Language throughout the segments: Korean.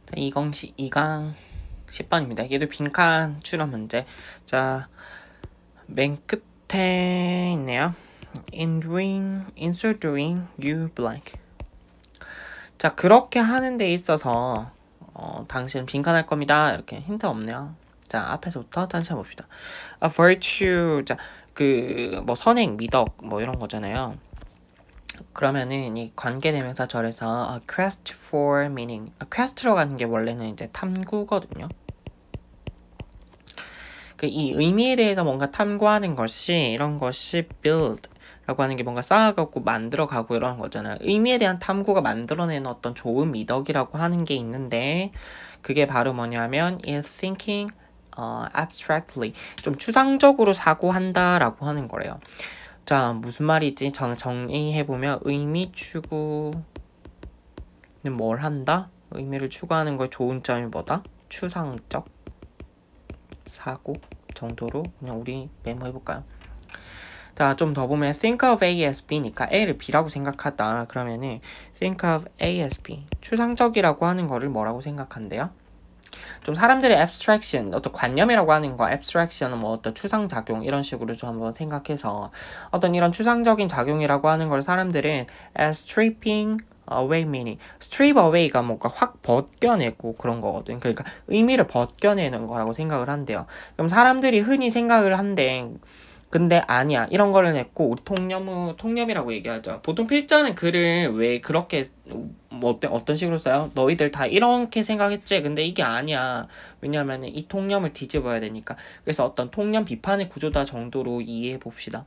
자, 2강 10번입니다. 얘도 빈칸 추론 문제. 자, 맨 끝에 있네요. In doing, in so doing, you blank. 자, 그렇게 하는 데 있어서 당신은 빈칸할 겁니다. 이렇게 힌트 없네요. 자, 앞에서부터 다시 한번 봅시다. A virtue, 자, 뭐 선행, 미덕, 뭐 이런 거잖아요. 그러면은 이 관계대명사 절에서 a quest for meaning, a quest로 가는 게 원래는 이제 탐구거든요. 이 의미에 대해서 뭔가 탐구하는 것이 이런 것이 build 라고 하는 게 뭔가 쌓아가고 만들어가고 이런 거잖아요. 의미에 대한 탐구가 만들어내는 어떤 좋은 미덕이라고 하는 게 있는데 그게 바로 뭐냐면 is thinking abstractly, 좀 추상적으로 사고한다 라고 하는 거래요. 자, 무슨 말이지? 정리해보면 의미 추구는 뭘 한다? 의미를 추구하는 거의 좋은 점이 뭐다? 추상적 사고 정도로 그냥 우리 메모해볼까요? 자, 좀 더 보면 think of A as B니까 A를 B라고 생각하다. 그러면은 think of A as B, 추상적이라고 하는 거를 뭐라고 생각한대요? 좀 사람들의 abstraction, 어떤 관념이라고 하는 거, abstraction은 뭐 어떤 추상작용 이런 식으로 좀 한번 생각해서 어떤 이런 추상적인 작용이라고 하는 걸 사람들은 as stripping away meaning, strip away가 뭔가 확 벗겨내고 그런 거거든. 그러니까 의미를 벗겨내는 거라고 생각을 한대요. 그럼 사람들이 흔히 생각을 한대. 근데 아니야. 이런 거를 냈고 우리 통념이라고 얘기하죠. 보통 필자는 글을 왜 그렇게 뭐 어떤 식으로 써요? 너희들 다 이렇게 생각했지? 근데 이게 아니야. 왜냐하면 이 통념을 뒤집어야 되니까. 그래서 어떤 통념 비판의 구조다 정도로 이해해 봅시다.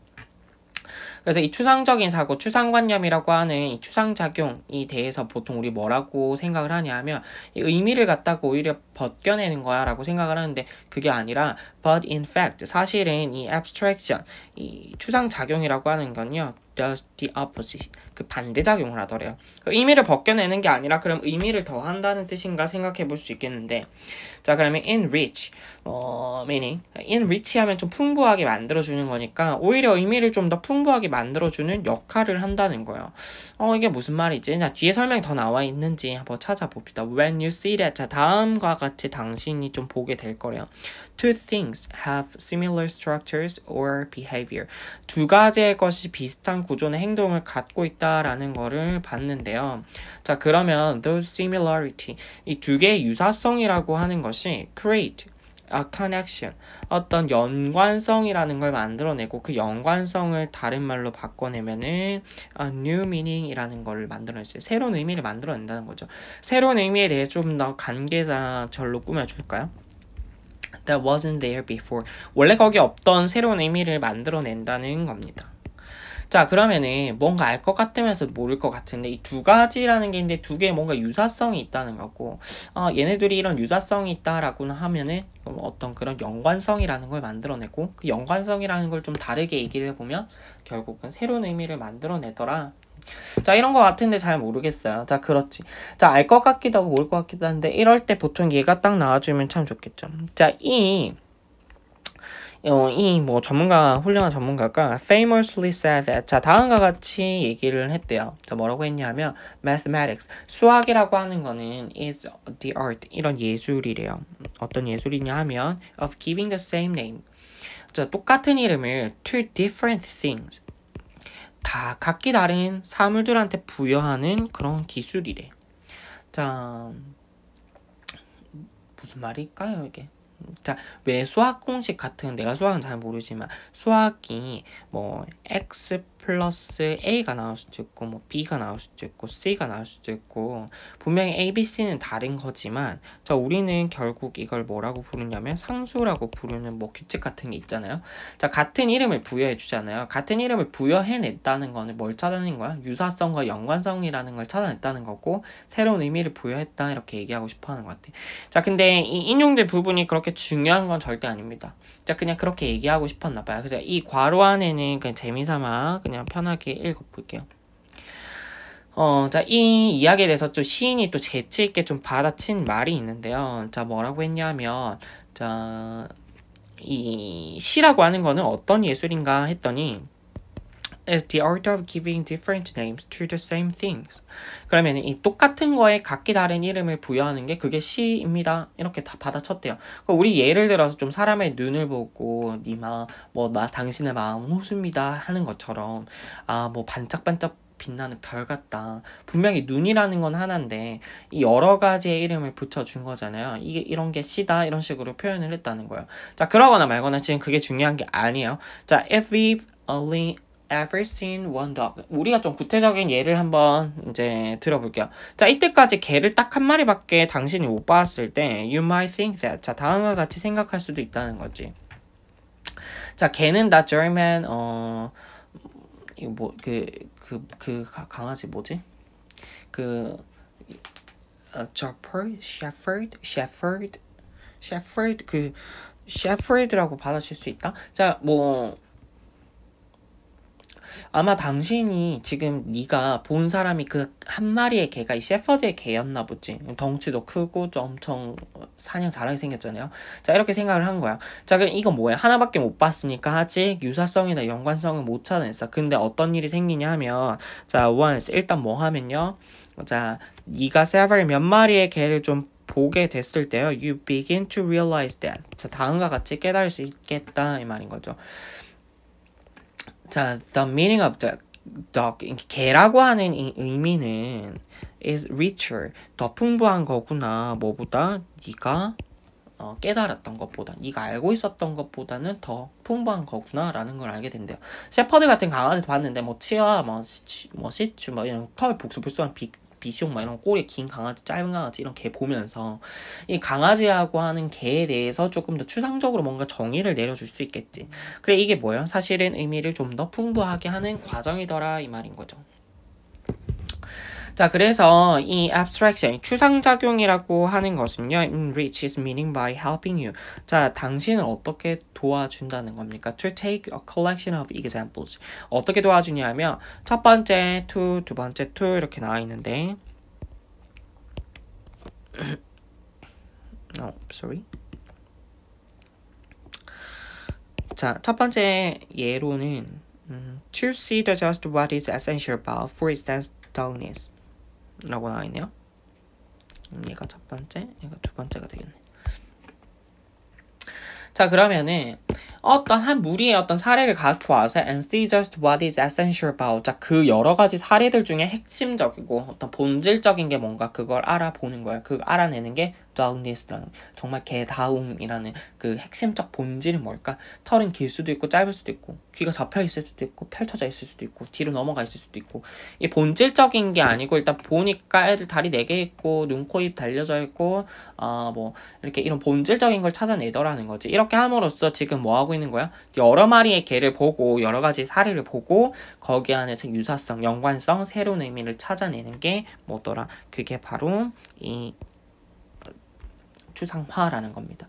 그래서 이 추상적인 사고, 추상관념이라고 하는 이 추상작용에 대해서 보통 우리 뭐라고 생각을 하냐 하면 이 의미를 갖다가 오히려 벗겨내는 거야 라고 생각을 하는데 그게 아니라 but in fact, 사실은 이 abstraction, 이 추상작용이라고 하는 건요 does the opposite, 그 반대작용을 하더래요. 그 의미를 벗겨내는 게 아니라 그럼 의미를 더한다는 뜻인가 생각해 볼 수 있겠는데 자, 그러면 enrich, meaning enrich 하면 좀 풍부하게 만들어주는 거니까 오히려 의미를 좀 더 풍부하게 만들어주는 역할을 한다는 거예요. 이게 무슨 말이지? 자, 뒤에 설명이 더 나와 있는지 한번 찾아봅시다. When you see that, 자, 다음과 같이 당신이 좀 보게 될 거래요. Two things have similar structures or behavior. 두 가지의 것이 비슷한 구조나 행동을 갖고 있다라는 거를 봤는데요. 자, 그러면 those similarity, 이 두 개의 유사성이라고 하는 것이 create a connection, 어떤 연관성이라는 걸 만들어내고 그 연관성을 다른 말로 바꿔내면은 a new meaning이라는 걸 만들어냈어요. 새로운 의미를 만들어낸다는 거죠. 새로운 의미에 대해 좀 더 관계사절로 꾸며줄까요? That wasn't there before. 원래 거기 없던 새로운 의미를 만들어낸다는 겁니다. 자, 그러면은 뭔가 알 것 같으면서 모를 것 같은데 이 두 가지라는 게 있는데 두 개의 뭔가 유사성이 있다는 거고 얘네들이 이런 유사성이 있다라고는 하면은 어떤 그런 연관성이라는 걸 만들어내고 그 연관성이라는 걸 좀 다르게 얘기를 해보면 결국은 새로운 의미를 만들어내더라. 자, 이런 거 같은데 잘 모르겠어요. 자, 그렇지. 자, 알 것 같기도 하고 모를 것 같기도 한데 이럴 때 보통 얘가 딱 나와주면 참 좋겠죠. 자, 이 뭐 훌륭한 전문가가 famously said that, 자, 다음과 같이 얘기를 했대요. 자, 뭐라고 했냐면 mathematics, 수학이라고 하는 거는 is the art, 이런 예술이래요. 어떤 예술이냐 하면 of giving the same name, 자, 똑같은 이름을 to different things, 다 각기 다른 사물들한테 부여하는 그런 기술이래. 자, 무슨 말일까요 이게? 자, 왜 수학 공식 같은, 내가 수학은 잘 모르지만 수학이 뭐 x 플러스 a가 나올 수도 있고 뭐 b가 나올 수도 있고 c가 나올 수도 있고 분명히 a, b, c는 다른 거지만 자, 우리는 결국 이걸 뭐라고 부르냐면 상수라고 부르는 뭐 규칙 같은 게 있잖아요. 자, 같은 이름을 부여해 주잖아요. 같은 이름을 부여해냈다는 거는 뭘 찾아낸 거야? 유사성과 연관성이라는 걸 찾아냈다는 거고 새로운 의미를 부여했다 이렇게 얘기하고 싶어 하는 것 같아. 자, 근데 이 인용된 부분이 그렇게 중요한 건 절대 아닙니다. 자, 그냥 그렇게 얘기하고 싶었나 봐요. 그래서 이 괄호 안에는 그냥 재미삼아 그냥 편하게 읽어볼게요. 자, 이 이야기에 대해서 좀 시인이 또 재치있게 좀 받아친 말이 있는데요. 자, 뭐라고 했냐면, 자, 이 시라고 하는 거는 어떤 예술인가 했더니, is the art of giving different names to the same things. 그러면 이 똑같은 거에 각기 다른 이름을 부여하는 게 그게 시입니다. 이렇게 다 받아쳤대요. 우리 예를 들어서 좀 사람의 눈을 보고 니마 나 당신의 마음은 호수입니다 하는 것처럼 뭐 반짝반짝 빛나는 별 같다. 분명히 눈이라는 건 하나인데 이 여러 가지의 이름을 붙여준 거잖아요. 이게 이런 게 시다 이런 식으로 표현을 했다는 거예요. 자, 그러거나 말거나 지금 그게 중요한 게 아니에요. 자, if we've only ever seen one dog. 우리가 좀 구체적인 예를 한번 이제 들어볼게요. 자, 이때까지 개를 딱 한 마리밖에 당신이 못 봤을 때 you might think that. 자, 다음과 같이 생각할 수도 있다는 거지. 자, 개는 다 German 이거 강아지 뭐지? 셰퍼드라고 받아칠 수 있다? 자, 아마 당신이 지금 네가 본 사람이 그 한 마리의 개가 이 셰퍼드의 개였나 보지. 덩치도 크고 좀 엄청 사냥 잘하게 생겼잖아요. 자, 이렇게 생각을 한 거야. 자, 그럼 이거 뭐야? 하나밖에 못 봤으니까 아직 유사성이나 연관성을 못 찾아냈어. 근데 어떤 일이 생기냐 하면 자, once 일단 뭐 하면요. 자, 네가 several 몇 마리의 개를 좀 보게 됐을 때요. You begin to realize that. 자, 다음과 같이 깨달을 수 있겠다 이 말인 거죠. 자, the meaning of the dog, 개라고 하는 이 의미는 is richer, 더 풍부한 거구나. 뭐보다? 네가 깨달았던 것보다, 네가 알고 있었던 것보다는 더 풍부한 거구나 라는 걸 알게 된대요. 셰퍼드 같은 강아지 봤는데 치아, 시츄, 이런 털 복수복수한 비숑 이런 꼬리 긴 강아지, 짧은 강아지 이런 개 보면서 이 강아지라고 하는 개에 대해서 조금 더 추상적으로 뭔가 정의를 내려줄 수 있겠지. 그래, 이게 뭐예요? 사실은 의미를 좀 더 풍부하게 하는 과정이더라 이 말인 거죠. 자, 그래서 이 abstraction, 추상작용이라고 하는 것은요, enrich is meaning by helping you. 자, 당신을 어떻게 도와준다는 겁니까? To take a collection of examples. 어떻게 도와주냐 하면, 첫 번째 to, 두 번째 to 이렇게 나와 있는데, 자, 첫 번째 예로는 to see the just what is essential about, for instance, dullness. 라고 나와있네요. 얘가 첫 번째, 얘가 두 번째가 되겠네. 자, 그러면은 어떤 한 무리의 어떤 사례를 갖고 와서 and see just what is essential about. 자, 그 여러 가지 사례들 중에 핵심적이고 어떤 본질적인 게 뭔가 그걸 알아보는 거야. 그 알아내는 게 dullness라는, 정말 개다움이라는 그 핵심적 본질은 뭘까? 털은 길 수도 있고 짧을 수도 있고, 귀가 잡혀 있을 수도 있고, 펼쳐져 있을 수도 있고, 뒤로 넘어가 있을 수도 있고. 이 본질적인 게 아니고 일단 보니까 애들 다리 4개 있고 눈, 코, 입 달려져 있고 이렇게 이런 본질적인 걸 찾아내더라는 거지. 이렇게 함으로써 지금 뭐 하고 있는 거야? 여러 마리의 개를 보고 여러 가지 사례를 보고 거기 안에서 유사성, 연관성, 새로운 의미를 찾아내는 게 뭐더라? 그게 바로 이 추상화라는 겁니다.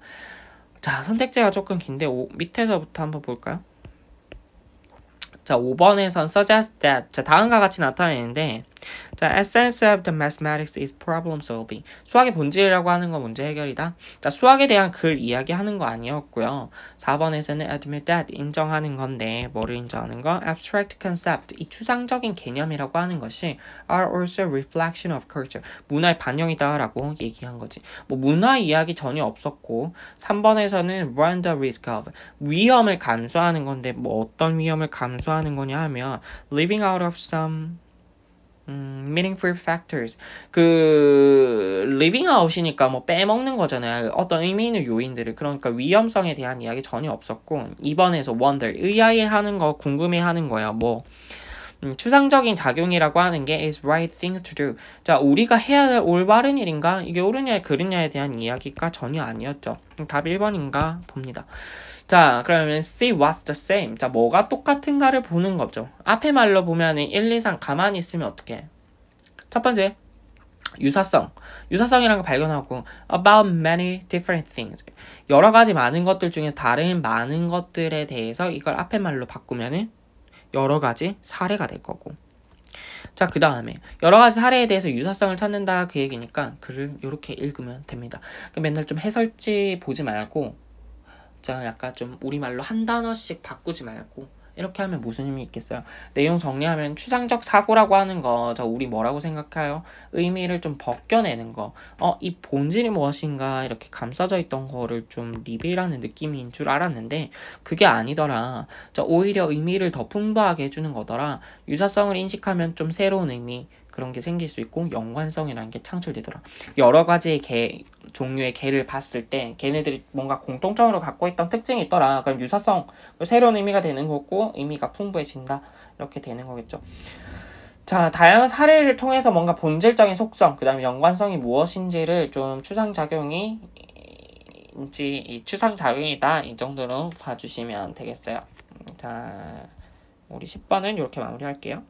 자, 선택지가 조금 긴데 밑에서부터 한번 볼까요? 자, 5번에선 suggest that. 자, 다음과 같이 나타내는데, 자, essence of the mathematics is problem solving. 수학의 본질이라고 하는 건 문제 해결이다. 자, 수학에 대한 글 이야기하는 거 아니었고요. 4번에서는 admit that, 인정하는 건데, 뭐를 인정하는 거? abstract concept, 이 추상적인 개념이라고 하는 것이 are also reflection of culture, 문화의 반영이다라고 얘기한 거지. 문화 이야기 전혀 없었고, 3번에서는 run the risk of, 위험을 감수하는 건데, 어떤 위험을 감수하는 거냐 하면 living out of some meaningful factors. living out이니까 빼먹는 거잖아요. 어떤 의미 있는 요인들을. 그러니까 위험성에 대한 이야기 전혀 없었고, 2번에서 wonder, 의아해하는 거, 궁금해하는 거야. 추상적인 작용이라고 하는 게 is right thing to do. 자, 우리가 해야 될 올바른 일인가? 이게 옳으냐 그르냐에 대한 이야기가 전혀 아니었죠. 답 1번인가 봅니다. 자, 그러면 see what's the same. 자, 뭐가 똑같은가를 보는 거죠. 앞에 말로 보면은 1, 2, 3 가만히 있으면 어떻게? 첫 번째, 유사성. 유사성이라는 걸 발견하고 about many different things. 여러 가지 많은 것들 중에서 다른 많은 것들에 대해서 이걸 앞에 말로 바꾸면은 여러 가지 사례가 될 거고. 자, 그 다음에 여러 가지 사례에 대해서 유사성을 찾는다 그 얘기니까 글을 이렇게 읽으면 됩니다. 맨날 좀 해설지 보지 말고, 자, 약간 좀 우리말로 한 단어씩 바꾸지 말고 이렇게 하면 무슨 의미 있겠어요? 내용 정리하면 추상적 사고라고 하는 거, 저 우리 뭐라고 생각해요? 의미를 좀 벗겨내는 거. 이 본질이 무엇인가 이렇게 감싸져 있던 거를 좀 리빌하는 느낌인 줄 알았는데 그게 아니더라. 저 오히려 의미를 더 풍부하게 해주는 거더라. 유사성을 인식하면 좀 새로운 의미 그런 게 생길 수 있고 연관성이라는 게 창출되더라. 여러 가지의 종류의 개를 봤을 때 걔네들이 뭔가 공통점으로 갖고 있던 특징이 있더라. 그럼 유사성, 새로운 의미가 되는 거고 의미가 풍부해진다. 이렇게 되는 거겠죠. 자, 다양한 사례를 통해서 뭔가 본질적인 속성, 그 다음에 연관성이 무엇인지를 좀 추상작용이 이 추상작용이다. 이 정도로 봐주시면 되겠어요. 자, 우리 10번은 이렇게 마무리할게요.